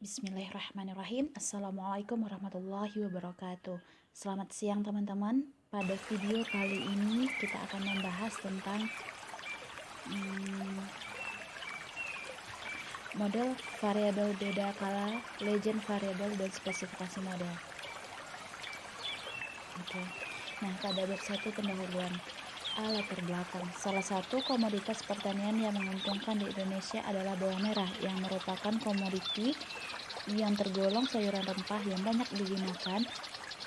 Bismillahirrahmanirrahim. Assalamualaikum warahmatullahi wabarakatuh. Selamat siang teman-teman. Pada video kali ini kita akan membahas tentang model variabel beda kala, legend variabel, dan spesifikasi model. Oke. Nah, pada bab 1 pendahuluan. Latar belakang. Salah satu komoditas pertanian yang menguntungkan di Indonesia adalah bawang merah, yang merupakan komoditi yang tergolong sayuran rempah yang banyak digunakan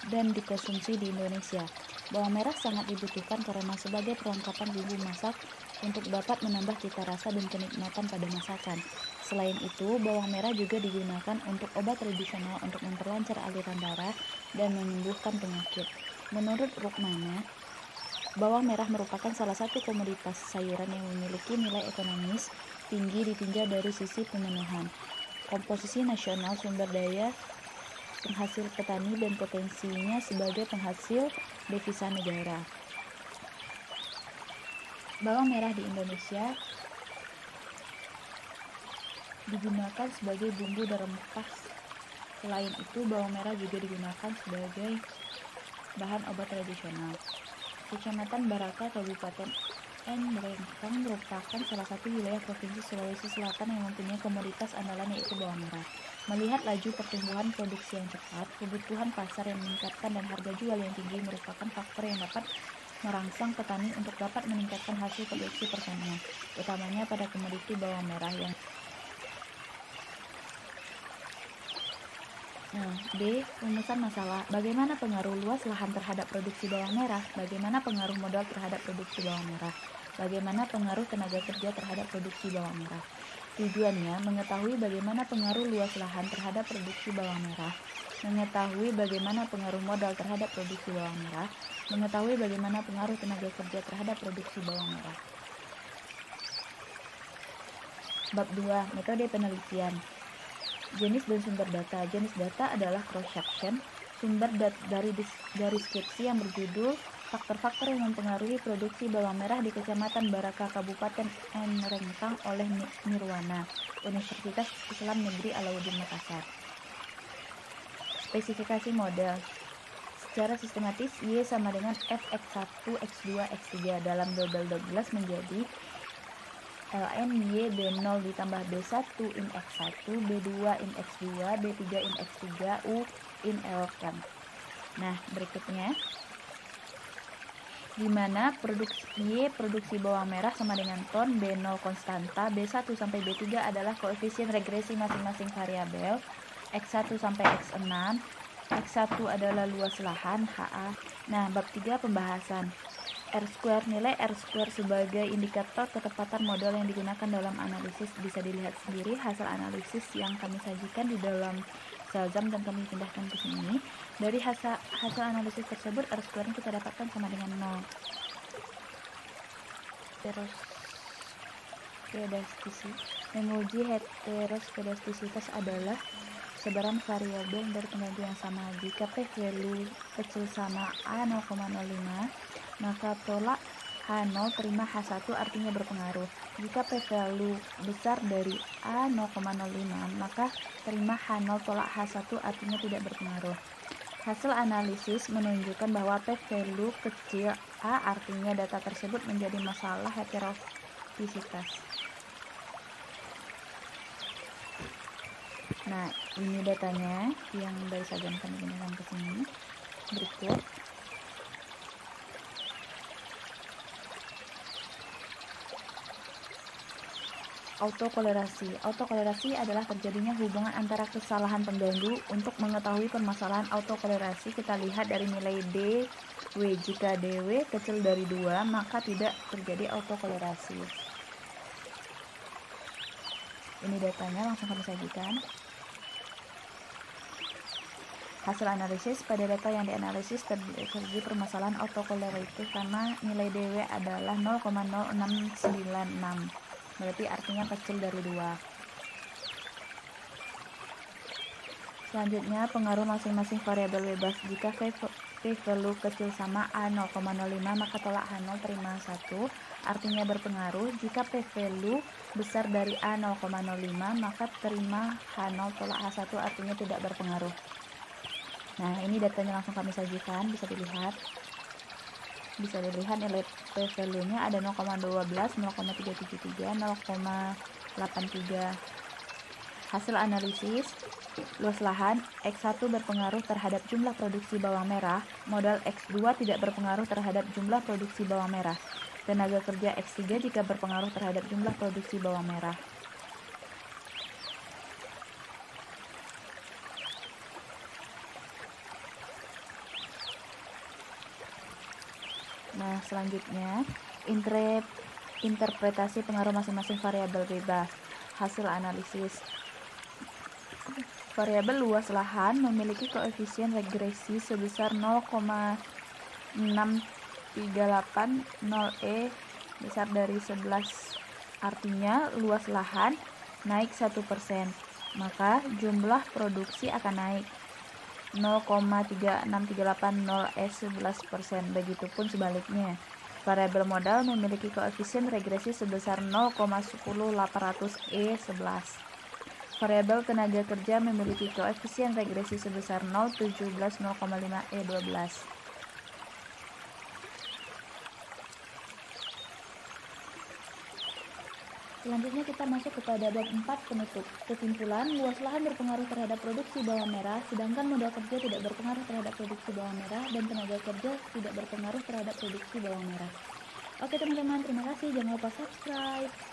dan dikonsumsi di Indonesia. Bawang merah sangat dibutuhkan karena sebagai perlengkapan bumbu masak untuk dapat menambah cita rasa dan kenikmatan pada masakan. Selain itu, bawang merah juga digunakan untuk obat tradisional untuk memperlancar aliran darah dan menyembuhkan penyakit. Menurut Rukmana, bawang merah merupakan salah satu komoditas sayuran yang memiliki nilai ekonomis tinggi ditinjau dari sisi pemenuhan komposisi nasional sumber daya penghasil petani dan potensinya sebagai penghasil devisa negara. Bawang merah di Indonesia digunakan sebagai bumbu dan rempah. Selain itu, bawang merah juga digunakan sebagai bahan obat tradisional. Kecamatan Baraka, Kabupaten Nrengkang merupakan salah satu wilayah Provinsi Sulawesi Selatan yang mempunyai komoditas andalan yaitu bawang merah. Melihat laju pertumbuhan produksi yang cepat, kebutuhan pasar yang meningkatkan dan harga jual yang tinggi merupakan faktor yang dapat merangsang petani untuk dapat meningkatkan hasil produksi pertanian, utamanya pada komoditi bawang merah yang D. Rumusan masalah. Bagaimana pengaruh luas lahan terhadap produksi bawang merah? Bagaimana pengaruh modal terhadap produksi bawang merah? Bagaimana pengaruh tenaga kerja terhadap produksi bawang merah? Tujuannya, mengetahui bagaimana pengaruh luas lahan terhadap produksi bawang merah, mengetahui bagaimana pengaruh modal terhadap produksi bawang merah, mengetahui bagaimana pengaruh tenaga kerja terhadap produksi bawang merah. Bab 2. Metode penelitian. Jenis dan sumber data. Jenis data adalah cross-section, sumber dari deskripsi yang berjudul faktor-faktor yang mempengaruhi produksi bawang merah di Kecamatan Baraka, Kabupaten Nrengkang oleh Nirwana, Universitas Islam Negeri Alauddin Makassar. Spesifikasi model. Secara sistematis, Y sama dengan Fx1, X2, X3. Dalam double Douglas menjadi ln Y B0 ditambah B1 in X1, B2 in X2, B3 in X3, U in L1. Nah, berikutnya, di mana produksi bawang merah sama dengan ton, B0 konstanta, B1 sampai B3 adalah koefisien regresi masing-masing variabel, X1 sampai X6, X1 adalah luas lahan, HA. Nah, bab 3 pembahasan. R-square. Nilai R-square sebagai indikator ketepatan model yang digunakan dalam analisis. Bisa dilihat sendiri hasil analisis yang kami sajikan di dalam Shazam dan kami pindahkan ke sini. Dari hasil analisis tersebut, R-square kita dapatkan sama dengan 0. Menguji heteroskedastisitas adalah sebaran variabel dari pengganti yang sama. Jika p-value kecil sama A 0,05, maka tolak H0 terima H1 artinya berpengaruh. Jika p-value besar dari A 0,05, maka terima H0 tolak H1 artinya tidak berpengaruh. Hasil analisis menunjukkan bahwa p-value kecil A artinya data tersebut menjadi masalah heterotipisitas. Nah, ini datanya yang dari Shazam kami gunakan ke sini. Berikut. Autokolerasi. Autokolerasi adalah terjadinya hubungan antara kesalahan pengganggu. Untuk mengetahui permasalahan autokolerasi, kita lihat dari nilai dW. Jika dW kecil dari 2, maka tidak terjadi autokolerasi. Ini datanya, langsung kami sajikan. Hasil analisis, pada data yang dianalisis terjadi permasalahan autokolerasi karena nilai dW adalah 0,0696. Berarti artinya kecil dari 2. Selanjutnya, pengaruh masing-masing variabel bebas. Jika p-value kecil sama A 0,05, maka tolak H0 terima 1. artinya berpengaruh. Jika P-value besar dari A 0,05, maka terima H0 tolak H1 artinya tidak berpengaruh. Nah, ini datanya langsung kami sajikan, bisa dilihat nilai P-value-nya ada 0,12, 0,373, 0,83. Hasil analisis, luas lahan X1 berpengaruh terhadap jumlah produksi bawang merah, modal X2 tidak berpengaruh terhadap jumlah produksi bawang merah, tenaga kerja X3 jika berpengaruh terhadap jumlah produksi bawang merah. Nah, selanjutnya interpretasi pengaruh masing-masing variabel bebas. Hasil analisis, variabel luas lahan memiliki koefisien regresi sebesar 0,6380 besar dari 11, artinya luas lahan naik 1%, maka jumlah produksi akan naik 0,36380 11%. Begitupun sebaliknya, variabel modal memiliki koefisien regresi sebesar 0,10800 11. Variabel tenaga kerja memiliki koefisien regresi sebesar 0,17 0,5 12. Selanjutnya kita masuk kepada bab 4 penutup. Kesimpulan, luas lahan berpengaruh terhadap produksi bawang merah, sedangkan modal kerja tidak berpengaruh terhadap produksi bawang merah, dan tenaga kerja tidak berpengaruh terhadap produksi bawang merah. Oke teman-teman, terima kasih. Jangan lupa subscribe.